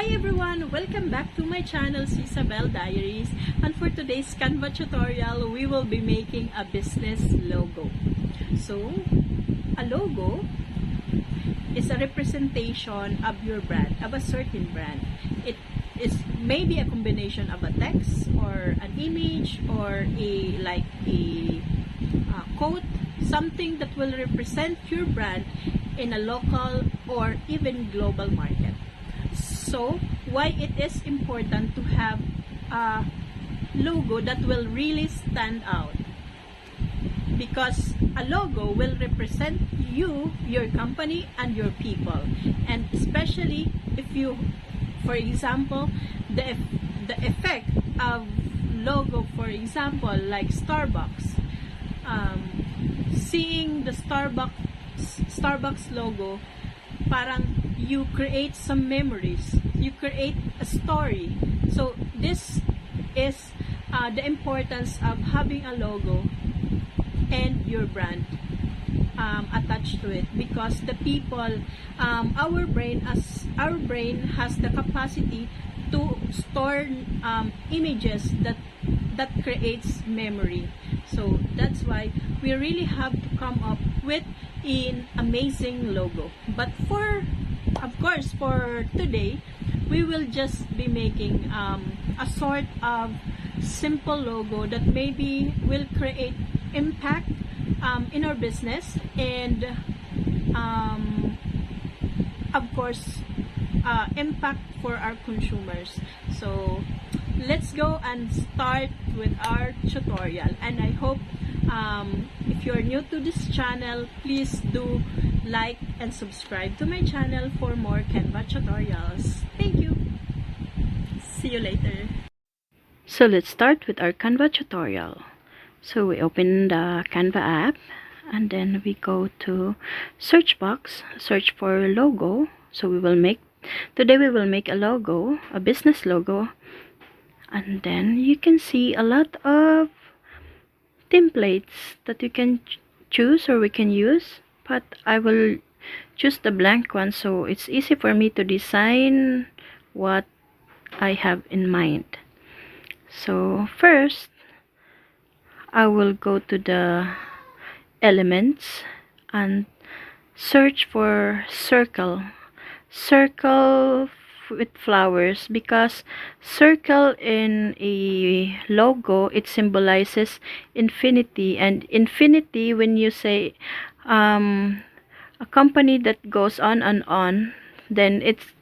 Hi everyone! Welcome back to my channel, Isabel Diaries. And for today's Canva tutorial, we will be making a business logo. So, a logo is a representation of your brand, of a certain brand. It is maybe a combination of a text or an image or a quote, something that will represent your brand in a local or even global market. So, why it is important to have a logo that will really stand out? Because a logo will represent you, your company, and your people. And especially if you, for example, the effect of logo, for example, like Starbucks. Seeing the Starbucks logo, parang you create some memories, you create a story. So this is the importance of having a logo and your brand attached to it, because the people, our brain has the capacity to store images that creates memory. So that's why we really have to come up with an amazing logo. But of course, for today, we will just be making a sort of simple logo that maybe will create impact in our business, and of course impact for our consumers. So let's go and start with our tutorial, and I hope if you're new to this channel, please do like and subscribe to my channel for more Canva tutorials. Thank you. See you later. So let's start with our Canva tutorial. So we open the Canva app, and then we go to search box, search for logo. So today we will make a logo, a business logo, and then you can see a lot of templates that you can choose or we can use, but I will choose the blank one so it's easy for me to design what I have in mind. So first, I will go to the elements and search for circle with flowers, because circle in a logo, it symbolizes infinity, and infinity, when you say a company that goes on and on, then it's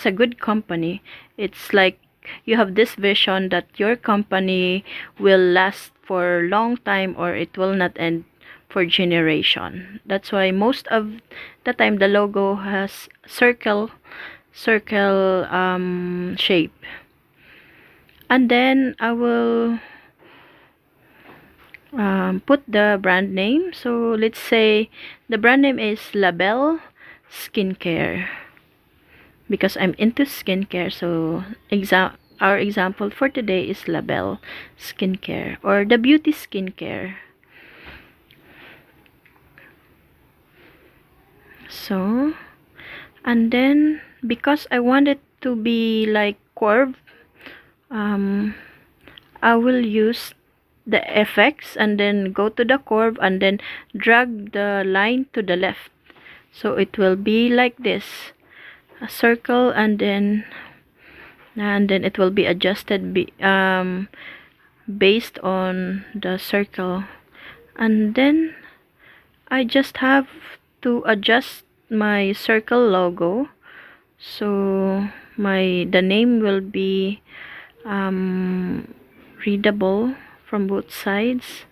a good company. It's like you have this vision that your company will last for a long time, or it will not end for generation. That's why most of the time the logo has circle shape. And then I will put the brand name. So let's say the brand name is Label Skincare, because I'm into skincare. So our example for today is Label Skincare, or the beauty skincare. So, and then because I want it to be like curve, I will use the effects and then go to the curve and then drag the line to the left, so it will be like this, a circle, and then it will be adjusted based on the circle. And then I just have to adjust my circle logo, so the name will be readable from both sides.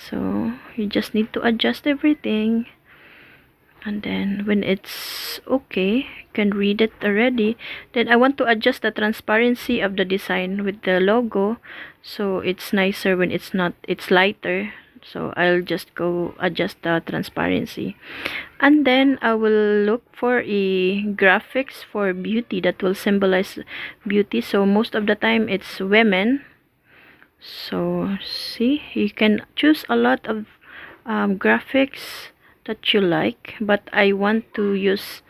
So you just need to adjust everything, and then when it's okay, you can read it already. Then I want to adjust the transparency of the design with the logo, so it's nicer when it's lighter. So I'll just go adjust the transparency, and then I will look for a graphics for beauty that will symbolize beauty. So most of the time it's women. So see, you can choose a lot of graphics that you like, but I want to use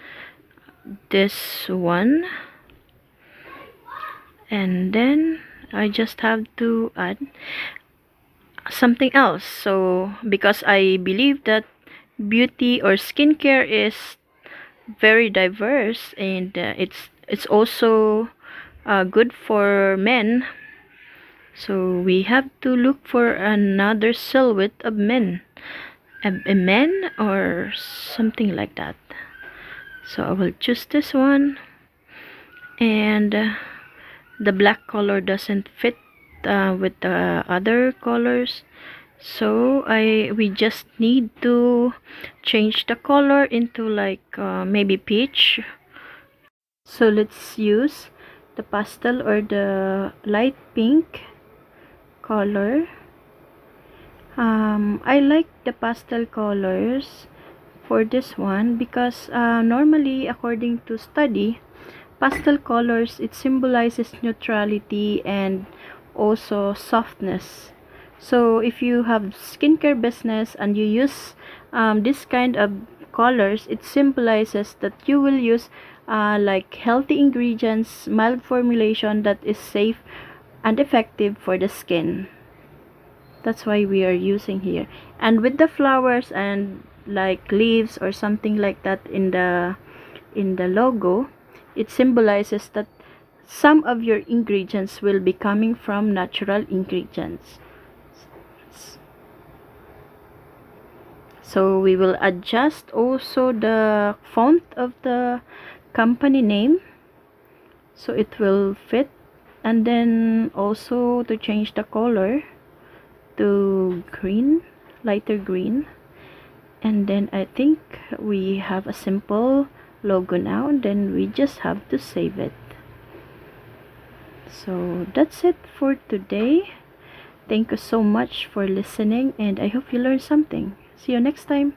this one, and then I just have to add something else. So because I believe that beauty or skincare is very diverse, and it's also good for men, so we have to look for another silhouette of men, a man or something like that. So I will choose this one, and the black color doesn't fit with the other colors, so we just need to change the color into like maybe peach. So let's use the pastel or the light pink color. I like the pastel colors for this one because normally, according to study, pastel colors, it symbolizes neutrality and also softness. So if you have skincare business and you use this kind of colors, it symbolizes that you will use like healthy ingredients, mild formulation that is safe and effective for the skin. That's why we are using here. And with the flowers and like leaves or something like that in the logo, it symbolizes that some of your ingredients will be coming from natural ingredients. So we will adjust also the font of the company name so it will fit, and then also to change the color to green, lighter green. And then I think we have a simple logo now, and then we just have to save it. So that's it for today. Thank you so much for listening, and I hope you learned something. See you next time.